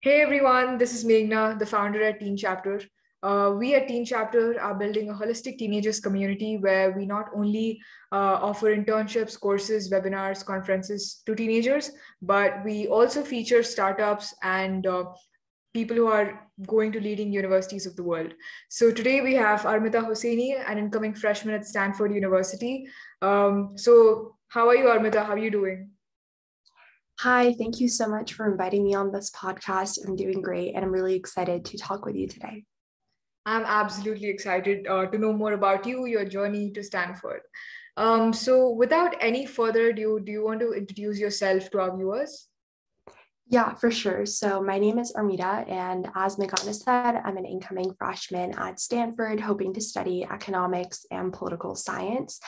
Hey everyone, this is Meghna, the founder at Teen Chapter. We at Teen Chapter are building a holistic teenagers community where we not only offer internships, courses, webinars, conferences to teenagers, but we also feature startups and people who are going to leading universities of the world. So today we have Armita Hosseini, an incoming freshman at Stanford University. So how are you, Armita? How are you doing? Hi, thank you so much for inviting me on this podcast. I'm doing great and I'm really excited to talk with you today. I'm absolutely excited to know more about you, your journey to Stanford. So, without any further ado, do you want to introduce yourself to our viewers? Yeah, for sure. So, my name is Armita, and as Meghana said, I'm an incoming freshman at Stanford, hoping to study economics and political science.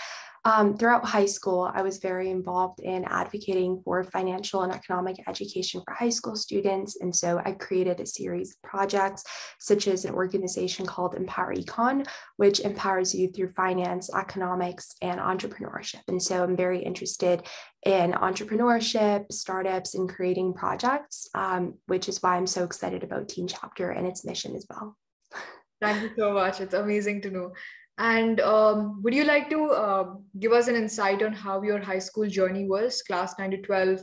Throughout high school, I was very involved in advocating for financial and economic education for high school students. And so I created a series of projects, such as an organization called Empower Econ, which empowers you through finance, economics, and entrepreneurship. And so I'm very interested in entrepreneurship, startups, and creating projects, which is why I'm so excited about Teen Chapter and its mission as well. Thank you so much. It's amazing to know. And would you like to give us an insight on how your high school journey was, class 9 to 12,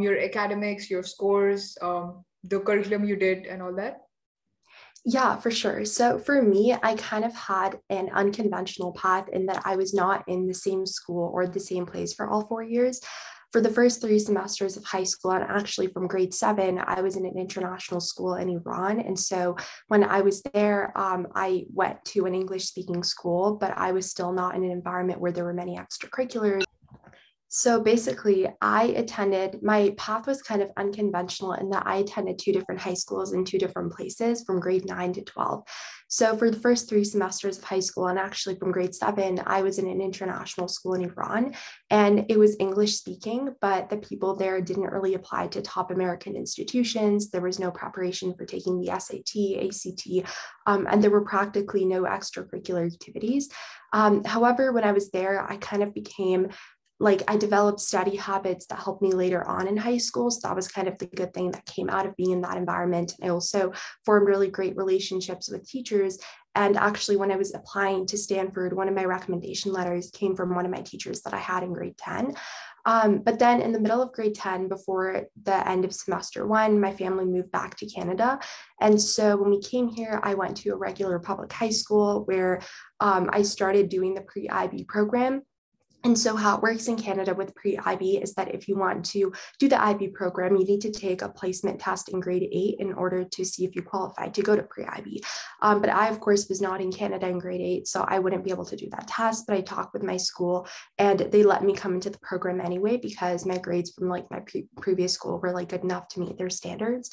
your academics, your scores, the curriculum you did, and all that? Yeah, for sure. So for me, I kind of had an unconventional path in that I was not in the same school or the same place for all 4 years. For the first 3 semesters of high school, and actually from grade 7, I was in an international school in Iran. And so when I was there, I went to an English speaking school, but I was still not in an environment where there were many extracurriculars. So basically, my path was kind of unconventional in that I attended 2 different high schools in 2 different places from grade 9 to 12. So for the first 3 semesters of high school, and actually from grade 7, I was in an international school in Iran, and it was English speaking, but the people there didn't really apply to top American institutions. There was no preparation for taking the SAT, ACT, and there were practically no extracurricular activities. However, when I was there, I kind of became like I developed study habits that helped me later on in high school. So that was kind of the good thing that came out of being in that environment. I also formed really great relationships with teachers. And actually, when I was applying to Stanford, one of my recommendation letters came from one of my teachers that I had in grade 10. But then in the middle of grade 10, before the end of semester 1, my family moved back to Canada. And so when we came here, I went to a regular public high school where I started doing the pre-IB program. And so how it works in Canada with pre-IB is that if you want to do the IB program, you need to take a placement test in grade 8 in order to see if you qualify to go to pre-IB. But I, of course, was not in Canada in grade 8, so I wouldn't be able to do that test. But I talked with my school and they let me come into the program anyway because my grades from like my previous school were like good enough to meet their standards.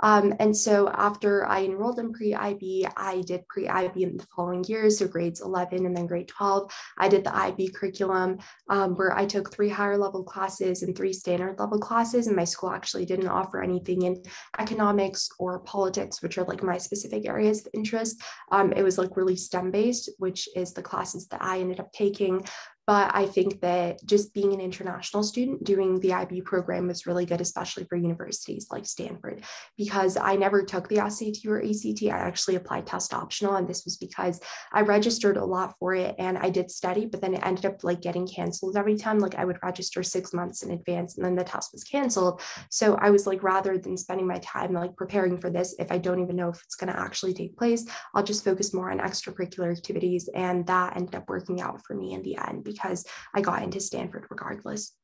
And so after I enrolled in pre-IB, I did pre-IB in the following years, so grades 11 and then grade 12. I did the IB curriculum where I took 3 higher level classes and 3 standard level classes. And my school actually didn't offer anything in economics or politics, which are like my specific areas of interest. It was like really STEM based, which is the classes that I ended up taking. But I think that just being an international student doing the IB program was really good, especially for universities like Stanford, because I never took the SAT or ACT. I actually applied test optional. And this was because I registered a lot for it and I did study, but then it ended up like getting canceled every time. Like I would register 6 months in advance and then the test was canceled. So I was like, rather than spending my time like preparing for this, if I don't even know if it's going to actually take place, I'll just focus more on extracurricular activities. And that ended up working out for me in the end because I got into Stanford regardless.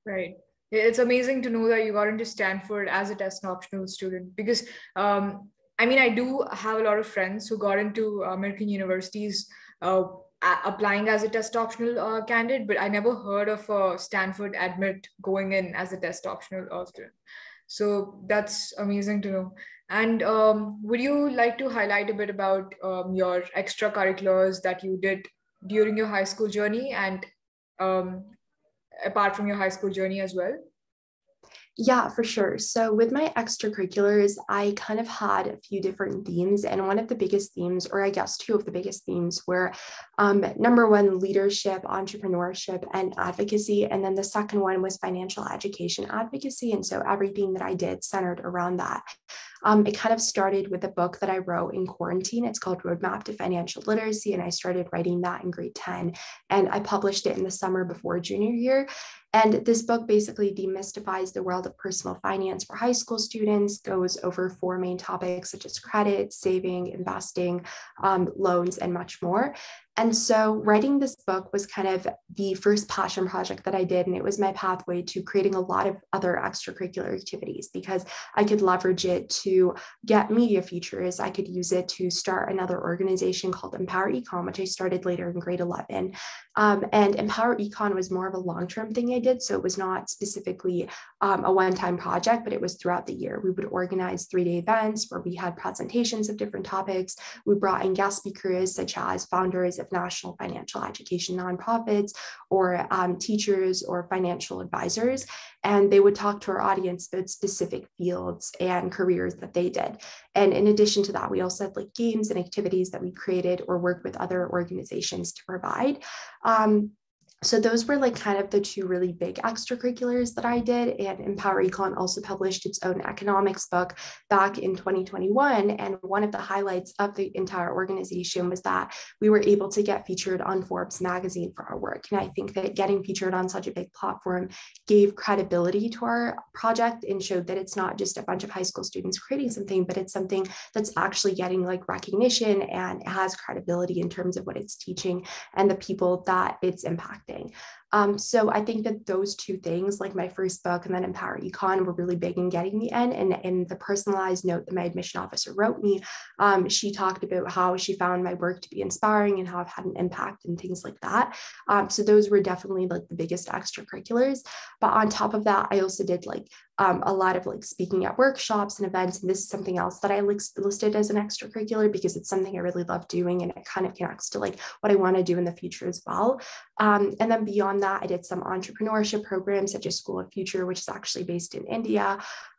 Right. It's amazing to know that you got into Stanford as a test optional student because I mean, I do have a lot of friends who got into American universities applying as a test optional candidate, but I never heard of a Stanford admit going in as a test optional student. So that's amazing to know. And would you like to highlight a bit about your extracurriculars that you did during your high school journey and um, apart from your high school journey as well? Yeah, for sure. So with my extracurriculars, I kind of had a few different themes. And one of the biggest themes, or I guess two of the biggest themes, were number one, leadership, entrepreneurship, and advocacy. And then the second one was financial education advocacy. And so everything that I did centered around that. It kind of started with a book that I wrote in quarantine. It's called Roadmap to Financial Literacy, and I started writing that in grade 10, and I published it in the summer before junior year. And this book basically demystifies the world of personal finance for high school students, goes over 4 main topics such as credit, saving, investing, loans, and much more. And so writing this book was kind of the first passion project that I did. And it was my pathway to creating a lot of other extracurricular activities because I could leverage it to get media features. I could use it to start another organization called Empower Econ, which I started later in grade 11. And Empower Econ was more of a long-term thing I did. So it was not specifically a one-time project, but it was throughout the year. We would organize 3-day events where we had presentations of different topics. We brought in guest speakers such as founders of national financial education nonprofits or teachers or financial advisors, and they would talk to our audience about specific fields and careers that they did. And in addition to that, we also had like games and activities that we created or worked with other organizations to provide. So those were like kind of the 2 really big extracurriculars that I did. And Empower Econ also published its own economics book back in 2021. And one of the highlights of the entire organization was that we were able to get featured on Forbes magazine for our work. And I think that getting featured on such a big platform gave credibility to our project and showed that it's not just a bunch of high school students creating something, but it's something that's actually getting like recognition and it has credibility in terms of what it's teaching and the people that it's impacting. So I think that those 2 things, like my first book and then Empower Econ, were really big in getting me in. And in the personalized note that my admission officer wrote me, she talked about how she found my work to be inspiring and how I've had an impact and things like that. So those were definitely like the biggest extracurriculars. But on top of that, I also did like a lot of like speaking at workshops and events. And this is something else that I listed as an extracurricular because it's something I really love doing and it kind of connects to like what I want to do in the future as well. And then beyond that, I did some entrepreneurship programs such as School of Future, which is actually based in India.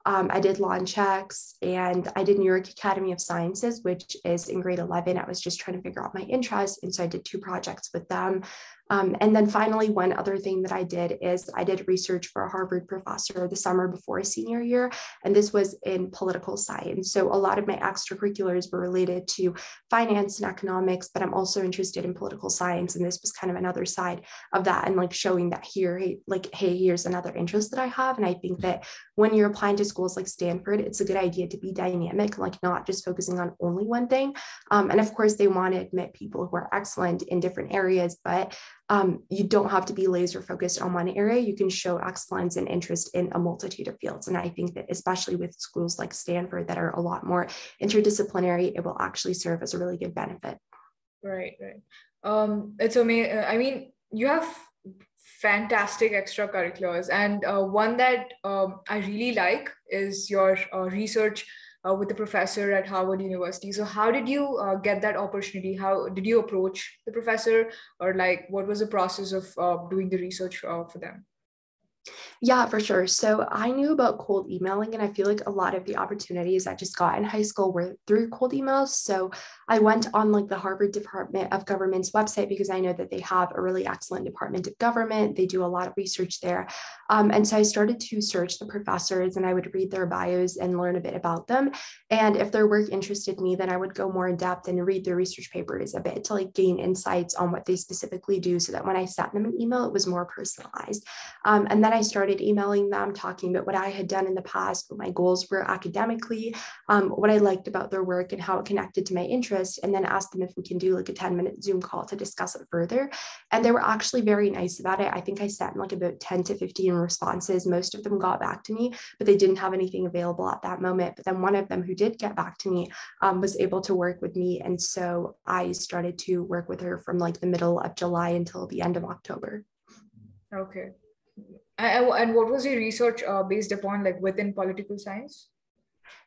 I did Launch X and I did New York Academy of Sciences, which is in grade 11. I was just trying to figure out my interest. And so I did 2 projects with them. And then finally, one other thing that I did is I did research for a Harvard professor the summer before senior year, and this was in political science. So a lot of my extracurriculars were related to finance and economics, but I'm also interested in political science. And this was kind of another side of that and like showing that here, hey, here's another interest that I have. And I think that when you're applying to schools like Stanford, it's a good idea to be dynamic, like not just focusing on only one thing. And of course, they want to admit people who are excellent in different areas, but you don't have to be laser focused on one area. You can show excellence and interest in a multitude of fields. And I think that especially with schools like Stanford that are a lot more interdisciplinary, it will actually serve as a really good benefit. Right. It's amazing. I mean, you have fantastic extracurriculars, and one that I really like is your research with the professor at Harvard University. So how did you get that opportunity? How did you approach the professor, or like what was the process of doing the research for them? Yeah, for sure. So I knew about cold emailing, and I feel like a lot of the opportunities I just got in high school were through cold emails. So I went on like the Harvard Department of Government's website because I know that they have a really excellent Department of Government. They do a lot of research there. And so I started to search the professors and I would read their bios and learn a bit about them. And if their work interested me, then I would go more in depth and read their research papers a bit to like gain insights on what they specifically do so that when I sent them an email, it was more personalized. And then I started emailing them, talking about what I had done in the past, what my goals were academically, what I liked about their work and how it connected to my interest, and then asked them if we can do like a 10-minute Zoom call to discuss it further. And they were actually very nice about it. I think I sent like about 10 to 15 responses. Most of them got back to me, but they didn't have anything available at that moment. But then one of them who did get back to me was able to work with me. And so I started to work with her from like the middle of July until the end of October. Okay. And what was your research based upon, like within political science?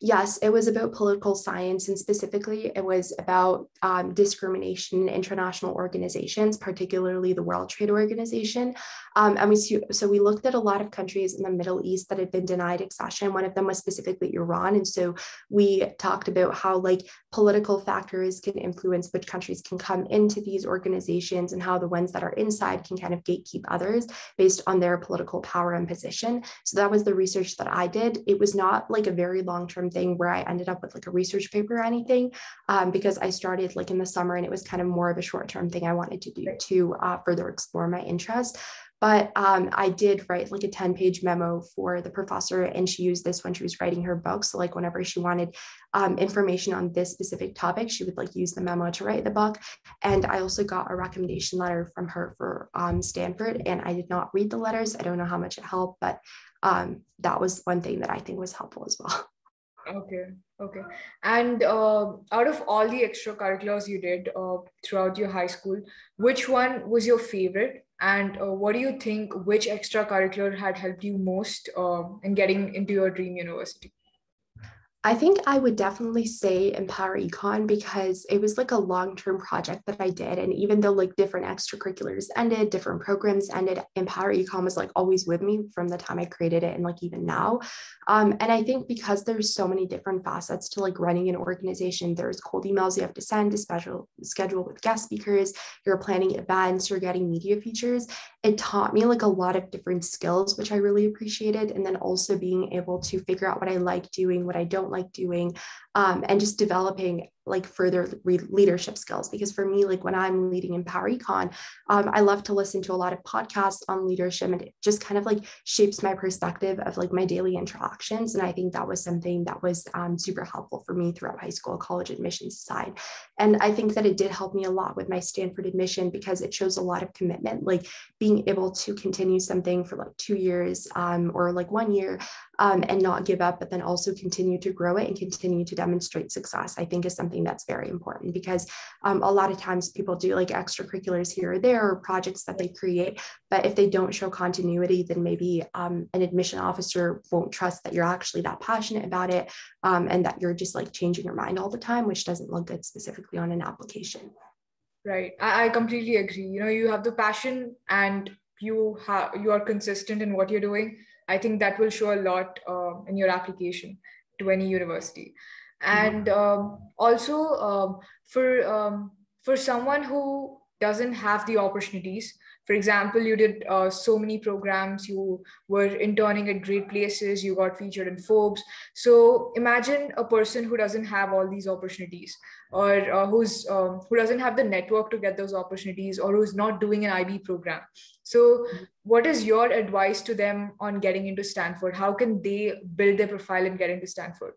Yes, it was about political science, and specifically it was about discrimination in international organizations, particularly the World Trade Organization. So we looked at a lot of countries in the Middle East that had been denied accession. One of them was specifically Iran. And so we talked about how like political factors can influence which countries can come into these organizations and how the ones that are inside can kind of gatekeep others based on their political power and position. So that was the research that I did. It was not like a very long long-term thing where I ended up with like a research paper or anything, because I started like in the summer and it was kind of more of a short-term thing I wanted to do to further explore my interest. But I did write like a 10-page memo for the professor, and she used this when she was writing her book. So like whenever she wanted information on this specific topic, she would like use the memo to write the book. And I also got a recommendation letter from her for Stanford, and I did not read the letters. I don't know how much it helped, but that was one thing that I think was helpful as well. Okay. Okay. And out of all the extracurriculars you did throughout your high school, which one was your favorite? And what do you think, which extracurricular had helped you most in getting into your dream university? I think I would definitely say Empower Econ because it was like a long-term project that I did. And even though like different extracurriculars ended, different programs ended, Empower Econ was like always with me from the time I created it and like even now. And I think because there's so many different facets to like running an organization, there's cold emails you have to send, a special schedule with guest speakers, you're planning events, you're getting media features. It taught me like a lot of different skills, which I really appreciated. And then also being able to figure out what I like doing, what I don't like doing, and just developing like further leadership skills. Because for me, like when I'm leading Empower Econ, I love to listen to a lot of podcasts on leadership, and it just kind of like shapes my perspective of like my daily interactions. And I think that was something that was super helpful for me throughout high school, college admissions side. And I think that it did help me a lot with my Stanford admission because it shows a lot of commitment, like being able to continue something for like 2 years or like 1 year and not give up, but then also continue to grow it and continue to demonstrate success, I think is something that's very important because a lot of times people do like extracurriculars here or there or projects that they create, but if they don't show continuity, then maybe an admission officer won't trust that you're actually that passionate about it and that you're just like changing your mind all the time, which doesn't look good specifically on an application. Right. I completely agree. You know, you have the passion and you are consistent in what you're doing. I think that will show a lot in your application to any university. And also for someone who doesn't have the opportunities, for example, you did so many programs, you were interning at great places, you got featured in Forbes. So imagine a person who doesn't have all these opportunities, or who doesn't have the network to get those opportunities, or who's not doing an IB program. So what is your advice to them on getting into Stanford? How can they build their profile and get into Stanford?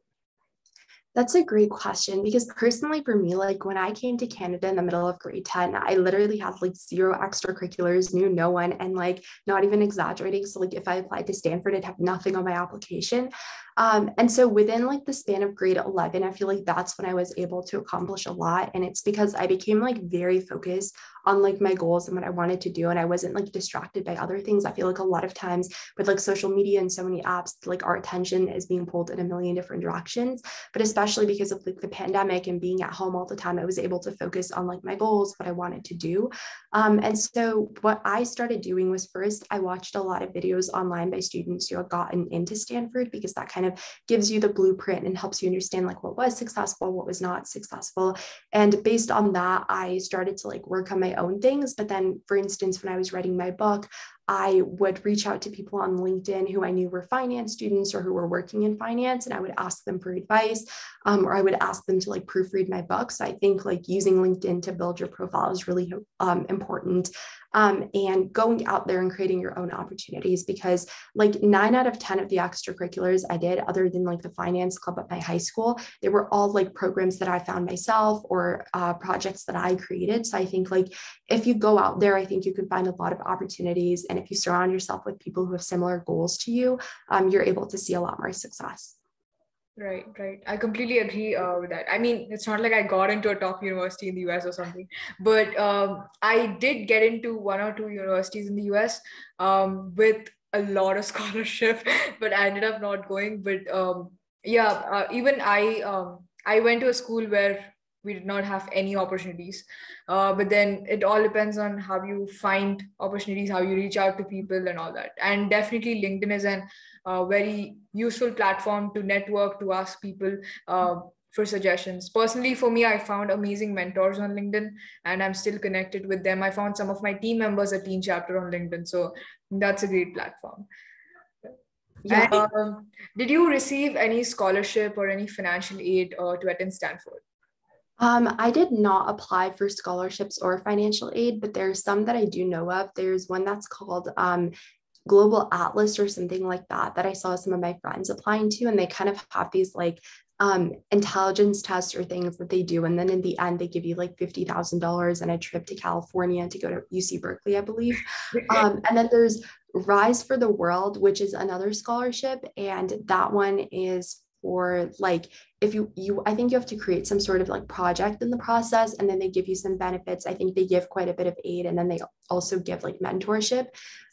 That's a great question because personally for me, like when I came to Canada in the middle of grade 10, I literally had like zero extracurriculars, knew no one, and like not even exaggerating. So like if I applied to Stanford, I'd have nothing on my application. And so within like the span of grade 11, I feel like that's when I was able to accomplish a lot. And it's because I became like very focused on like my goals and what I wanted to do. And I wasn't like distracted by other things. I feel like a lot of times with like social media and so many apps, like our attention is being pulled in a million different directions. But especially because of like the pandemic and being at home all the time, I was able to focus on like my goals, what I wanted to do. And so what I started doing was first, I watched a lot of videos online by students who had gotten into Stanford because that kind of gives you the blueprint and helps you understand like what was successful, what was not successful. And based on that, I started to like work on my own things. But then, for instance, when I was writing my book, I would reach out to people on LinkedIn who I knew were finance students or who were working in finance, and I would ask them for advice, or I would ask them to like proofread my book. So I think like using LinkedIn to build your profile is really important. And going out there and creating your own opportunities, because like 9 out of 10 of the extracurriculars I did, other than like the finance club at my high school, they were all like programs that I found myself or projects that I created. So I think like if you go out there, I think you can find a lot of opportunities. And if you surround yourself with people who have similar goals to you, you're able to see a lot more success. Right, right. I completely agree with that. I mean, it's not like I got into a top university in the US or something, but I did get into one or two universities in the US with a lot of scholarship, but I ended up not going. But yeah, even I went to a school where we did not have any opportunities. But then it all depends on how you find opportunities, how you reach out to people and all that. And definitely LinkedIn is an very useful platform to network, to ask people for suggestions. Personally, for me, I found amazing mentors on LinkedIn and I'm still connected with them. I found some of my team members at Teen Chapter on LinkedIn. So that's a great platform. Yeah. Did you receive any scholarship or any financial aid to attend Stanford? I did not apply for scholarships or financial aid, but there's some that I do know of. There's one that's called Global Atlas or something like that, that I saw some of my friends applying to, and they kind of have these like intelligence tests or things that they do. And then in the end, they give you like $50,000 and a trip to California to go to UC Berkeley, I believe. And then there's Rise for the World, which is another scholarship. And that one is for like, if you I think you have to create some sort of like project in the process, and then they give you some benefits. I think they give quite a bit of aid, and then they also give like mentorship.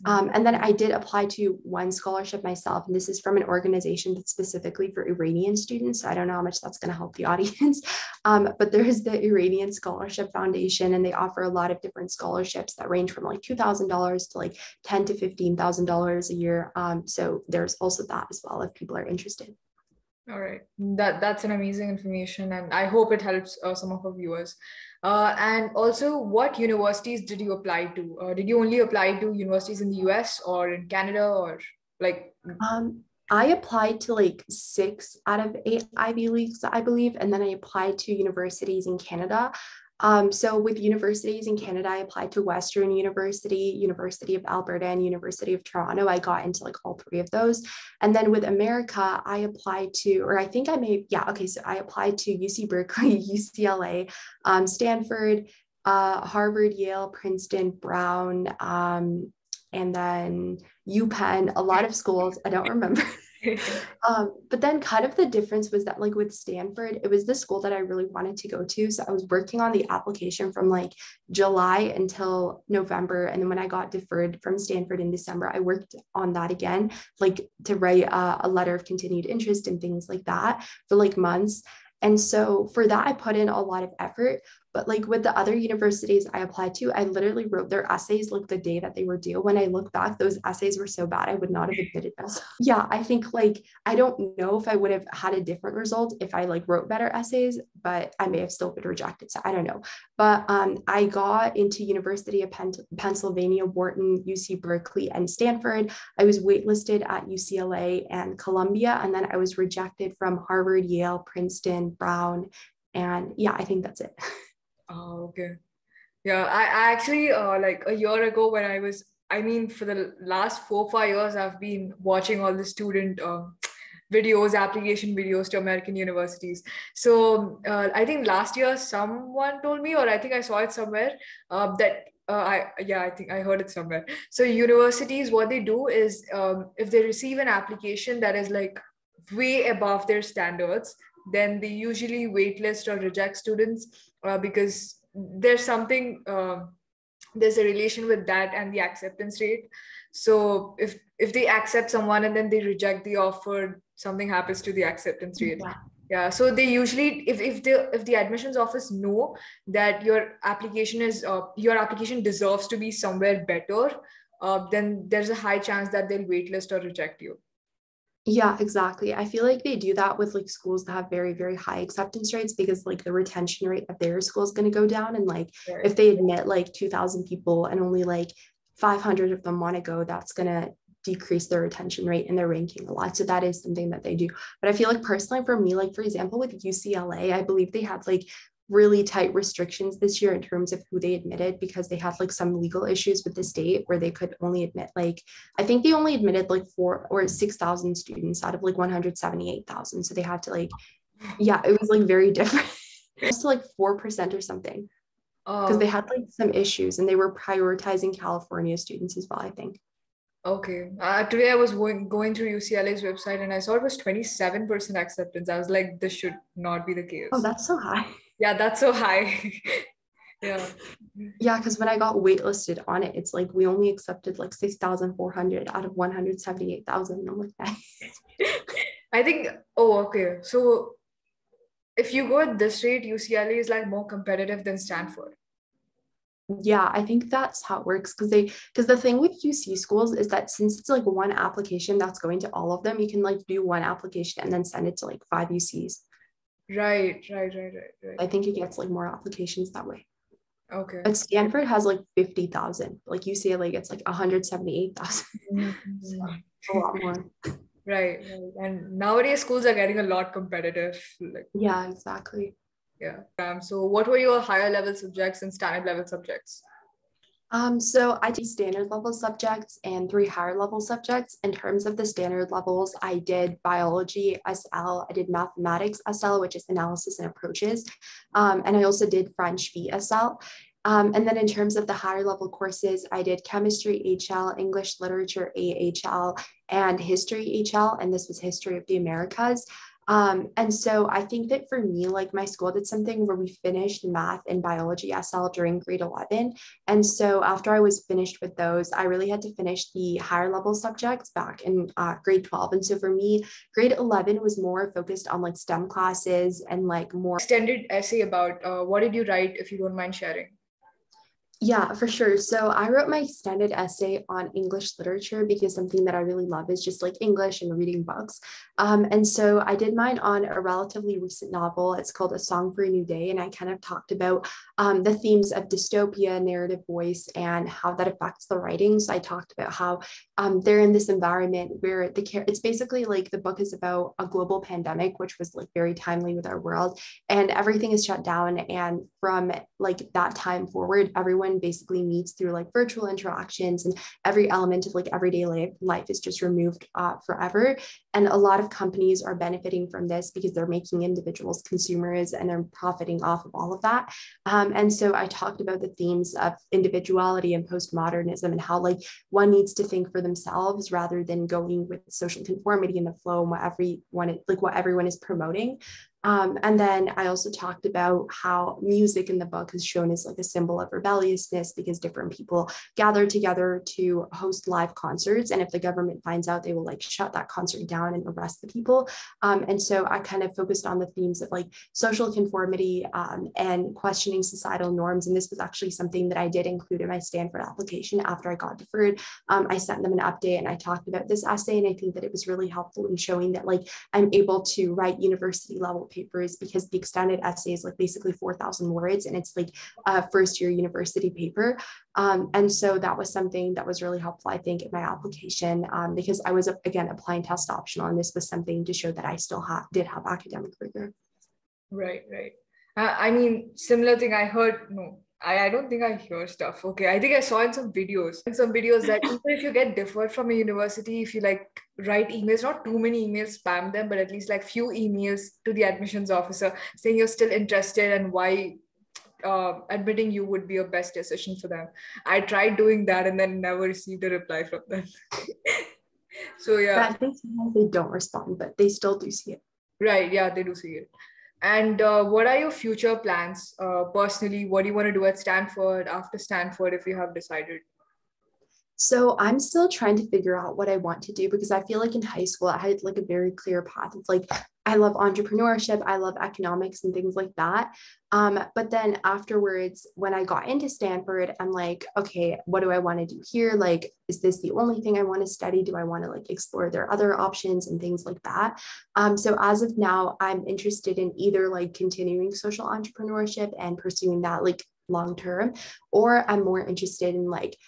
And then I did apply to one scholarship myself, and this is from an organization that's specifically for Iranian students. I don't know how much that's going to help the audience, but there is the Iranian Scholarship Foundation, and they offer a lot of different scholarships that range from like $2,000 to like $10,000 to $15,000 a year. So there's also that as well if people are interested. All right, that's an amazing information, and I hope it helps some of our viewers. And also, what universities did you apply to? Did you only apply to universities in the US or in Canada, or like? I applied to like 6 out of 8 Ivy Leagues, I believe, and then I applied to universities in Canada. So with universities in Canada, I applied to Western University, University of Alberta, and University of Toronto. I got into like all 3 of those. And then with America, I applied to, or I think I may, yeah, okay. So I applied to UC Berkeley, UCLA, Stanford, Harvard, Yale, Princeton, Brown, and then UPenn, a lot of schools, I don't remember. But then kind of the difference was that like with Stanford, it was the school that I really wanted to go to. So I was working on the application from like July until November. And then when I got deferred from Stanford in December, I worked on that again, like to write a letter of continued interest and things like that for like months. And so for that, I put in a lot of effort. But like with the other universities I applied to, I literally wrote their essays like the day that they were due. When I look back, those essays were so bad, I would not have admitted myself. Yeah, I think like, I don't know if I would have had a different result if I like wrote better essays, but I may have still been rejected. So I don't know. But I got into University of Pennsylvania, Wharton, UC Berkeley, and Stanford. I was waitlisted at UCLA and Columbia, and then I was rejected from Harvard, Yale, Princeton, Brown, and yeah, I think that's it. Oh, okay. Yeah, I actually like a year ago when I mean, for the last 4 or 5 years, I've been watching all the student videos, application videos to American universities. So I think last year someone told me, or I think I saw it somewhere, I think I heard it somewhere. So universities, what they do is if they receive an application that is like way above their standards, then they usually waitlist or reject students because there's something there's a relation with that and the acceptance rate. So if they accept someone and then they reject the offer, something happens to the acceptance rate. Yeah, so they usually, if the admissions office know that your application deserves to be somewhere better, then there's a high chance that they'll waitlist or reject you. Yeah, exactly. I feel like they do that with like schools that have very, very high acceptance rates, because like the retention rate of their school is going to go down. And like Right. if they admit like 2,000 people and only like 500 of them want to go, that's going to decrease their retention rate and their ranking a lot. So that is something that they do. But I feel like personally for me, like for example, with UCLA, I believe they had like really tight restrictions this year in terms of who they admitted, because they had like some legal issues with the state where they could only admit like, I think they only admitted like 4 or 6,000 students out of like 178,000. So they had to like, yeah, it was like very different. It was to like 4% or something, because they had like some issues and they were prioritizing California students as well, I think. Okay. Today I was going through UCLA's website and I saw it was 27% acceptance. I was like, this should not be the case. Oh, that's so high. Yeah, that's so high. Yeah. Yeah, because when I got waitlisted on it, it's like we only accepted like 6,400 out of 178,000. I'm like, that. I think, okay. So if you go at this rate, UCLA is like more competitive than Stanford. Yeah, I think that's how it works, because the thing with UC schools is that since it's like one application that's going to all of them, you can like do one application and then send it to like 5 UCs. Right. I think it gets like more applications that way. Okay. But Stanford has like 50,000. Like UCLA gets like 178,000. So a lot more. Right. And nowadays schools are getting a lot competitive. Like, Yeah, exactly. yeah. So what were your higher level subjects and standard level subjects? So I did standard level subjects and 3 higher level subjects. In terms of the standard levels, I did biology SL, I did mathematics SL, which is analysis and approaches, and I also did French BSL. And then in terms of the higher level courses, I did chemistry HL, English literature AHL, and history HL, and this was history of the Americas. And so I think that for me, like my school did something where we finished math and biology SL during grade 11. And so after I was finished with those, I really had to finish the higher level subjects back in grade 12. And so for me, grade 11 was more focused on like STEM classes and like more Extended essay about what did you write, if you don't mind sharing? Yeah, for sure. So I wrote my extended essay on English literature because something that I really love is just like English and reading books. And so I did mine on a relatively recent novel. It's called A Song for a New Day. And I kind of talked about the themes of dystopia, narrative voice, and how that affects the writing. So I talked about how they're in this environment where it's basically like the book is about a global pandemic, which was like very timely with our world, and everything is shut down. And from like that time forward, everyone basically meets through like virtual interactions, and every element of like everyday life is just removed forever. And a lot of companies are benefiting from this because they're making individuals consumers and they're profiting off of all of that. And so I talked about the themes of individuality and postmodernism and how like one needs to think for themselves rather than going with social conformity and the flow and what everyone is promoting. And then I also talked about how music in the book is shown as like a symbol of rebelliousness because different people gather together to host live concerts. And if the government finds out, they will like shut that concert down and arrest the people. And so I kind of focused on the themes of like social conformity and questioning societal norms. And this was actually something that I did include in my Stanford application after I got deferred. I sent them an update and I talked about this essay. And I think that it was really helpful in showing that like I'm able to write university level papers because the extended essay is like basically 4,000 words and it's like a first year university paper. And so that was something that was really helpful, I think, in my application because I was, again, applying test optional. And this was something to show that I still did have academic rigor. Right. I mean, similar thing I heard, no, I don't think I hear stuff. Okay. I think I saw in some videos that even if you get deferred from a university, if you like write emails, not too many emails, spam them, but at least like few emails to the admissions officer saying you're still interested and why admitting you would be a best decision for them. I tried doing that and then never received a reply from them. So yeah. I think sometimes they don't respond, but they still do see it. Right. Yeah, they do see it. And what are your future plans personally? What do you want to do at Stanford, after Stanford, if you have decided? So I'm still trying to figure out what I want to do because I feel like in high school I had like a very clear path. It's like I love entrepreneurship, I love economics and things like that. But then afterwards, when I got into Stanford, I'm like, okay, what do I want to do here? Like, is this the only thing I want to study? Do I want to like explore their other options and things like that? So as of now, I'm interested in either like continuing social entrepreneurship and pursuing that like long term, or I'm more interested in like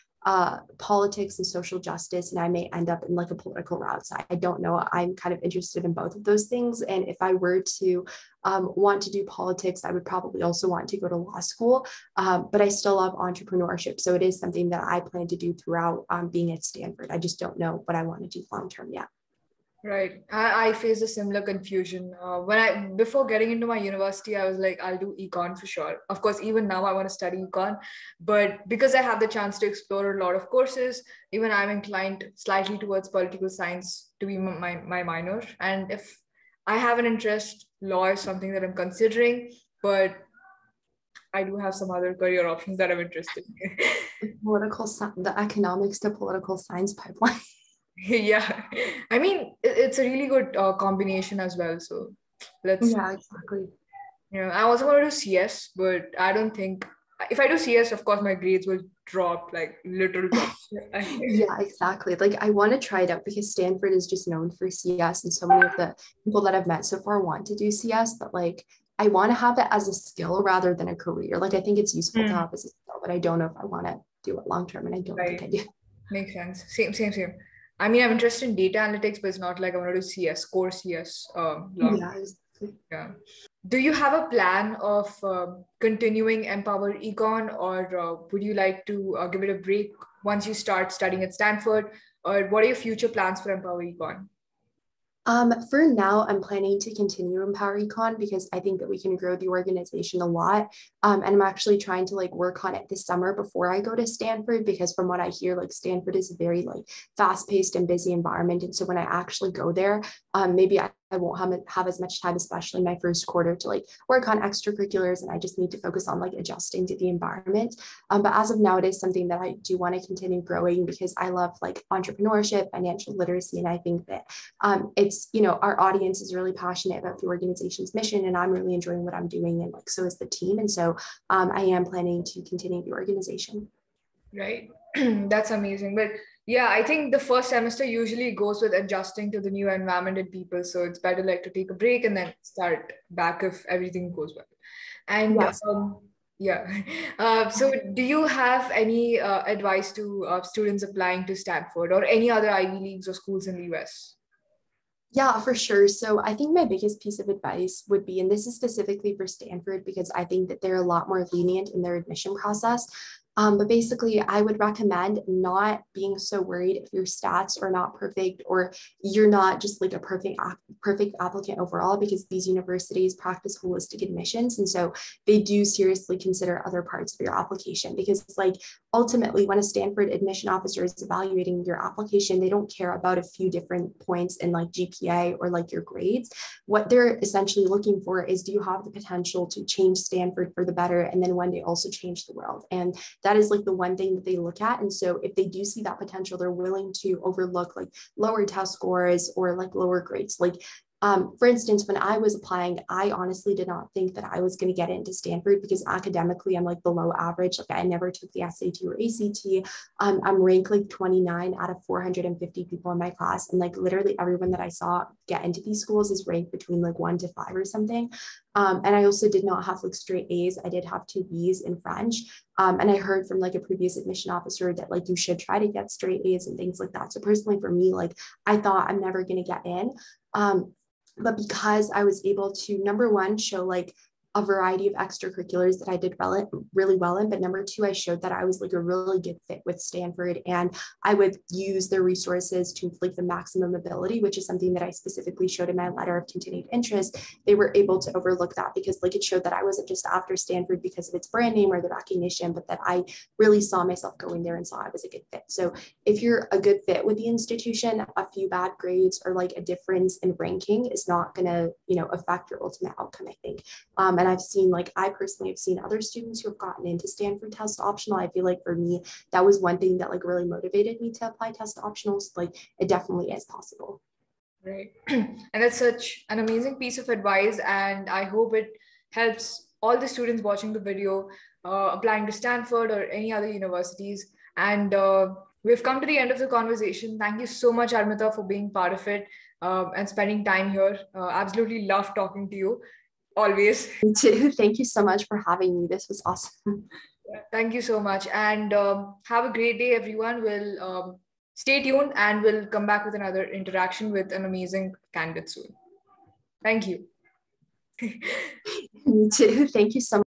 politics and social justice, and I may end up in like a political route. So I don't know. I'm kind of interested in both of those things. And if I were to want to do politics, I would probably also want to go to law school. But I still love entrepreneurship. So it is something that I plan to do throughout being at Stanford. I just don't know what I want to do long term yet. Right. I faced a similar confusion. Before getting into my university, I was like, I'll do econ for sure. Of course, even now I want to study econ, but because I have the chance to explore a lot of courses, even I'm inclined slightly towards political science to be my minor. And if I have an interest, law is something that I'm considering, but I do have some other career options that I'm interested in. The economics to political science pipeline. Yeah, I mean, it's a really good combination as well. So let's, Yeah, exactly. I also want to do CS, but I don't think if I do CS, of course, my grades will drop, like literal drop. Yeah, exactly. Like I want to try it out because Stanford is just known for CS, and so many of the people that I've met so far want to do CS, but like I want to have it as a skill rather than a career. Like I think it's useful to have as a skill, but I don't know if I want to do it long term, and I don't think Right. I do. Makes sense. Same. I mean, I'm interested in data analytics, but it's not like I want to do CS, core CS. Long. Yeah, exactly. Yeah. Do you have a plan of continuing Empower Econ, or would you like to give it a break once you start studying at Stanford? Or what are your future plans for Empower Econ? For now, I'm planning to continue Empower Econ because I think that we can grow the organization a lot. And I'm actually trying to like work on it this summer before I go to Stanford, because from what I hear, like Stanford is a very like fast-paced and busy environment. And so when I actually go there, maybe I won't have as much time, especially my first quarter, to like work on extracurriculars, and I just need to focus on like adjusting to the environment. But as of now, it is something that I do want to continue growing because I love like entrepreneurship, financial literacy, and I think that it's, you know, our audience is really passionate about the organization's mission, and I'm really enjoying what I'm doing, and like so is the team. And so I am planning to continue the organization. Right. That's amazing. But yeah, I think the first semester usually goes with adjusting to the new environment and people. So it's better like to take a break and then start back if everything goes well. And Yes. yeah. So do you have any advice to students applying to Stanford or any other Ivy Leagues or schools in the US? Yeah, for sure. So I think my biggest piece of advice would be, and this is specifically for Stanford because I think that they're a lot more lenient in their admission process. But basically, I would recommend not being so worried if your stats are not perfect or you're not just like a perfect applicant overall, because these universities practice holistic admissions. And so they do seriously consider other parts of your application, because it's like ultimately when a Stanford admission officer is evaluating your application, they don't care about a few different points in like GPA or like your grades. What they're essentially looking for is, do you have the potential to change Stanford for the better and then one day also change the world? And that is like the one thing that they look at. And so if they do see that potential, they're willing to overlook like lower test scores or like lower grades. Like for instance, when I was applying, I honestly did not think that I was going to get into Stanford because academically, I'm like below average. Like I never took the SAT or ACT. I'm ranked like 29 out of 450 people in my class. And like literally everyone that I saw get into these schools is ranked between like 1 to 5 or something. And I also did not have like straight A's. I did have 2 B's in French. And I heard from like a previous admission officer that like you should try to get straight A's and things like that. So personally for me, like I thought I'm never going to get in. But because I was able to, number one, show like a variety of extracurriculars that I did really well in. But number two, I showed that I was like a really good fit with Stanford, and I would use their resources to like the maximum ability, which is something that I specifically showed in my letter of continued interest. They were able to overlook that because like it showed that I wasn't just after Stanford because of its brand name or the recognition, but that I really saw myself going there and saw I was a good fit. So if you're a good fit with the institution, a few bad grades or like a difference in ranking is not going to, you know, affect your ultimate outcome, I think. And I've seen, like, I personally have seen other students who have gotten into Stanford test optional. I feel like for me, that was one thing that like really motivated me to apply test optionals. Like it definitely is possible. Right. And that's such an amazing piece of advice. And I hope it helps all the students watching the video, applying to Stanford or any other universities. And we've come to the end of the conversation. Thank you so much, Armita, for being part of it and spending time here. Absolutely love talking to you. Always. Me too. Thank you so much for having me. This was awesome. Thank you so much. And have a great day, everyone. We'll stay tuned and we'll come back with another interaction with an amazing candidate soon. Thank you. Me too. Thank you so much.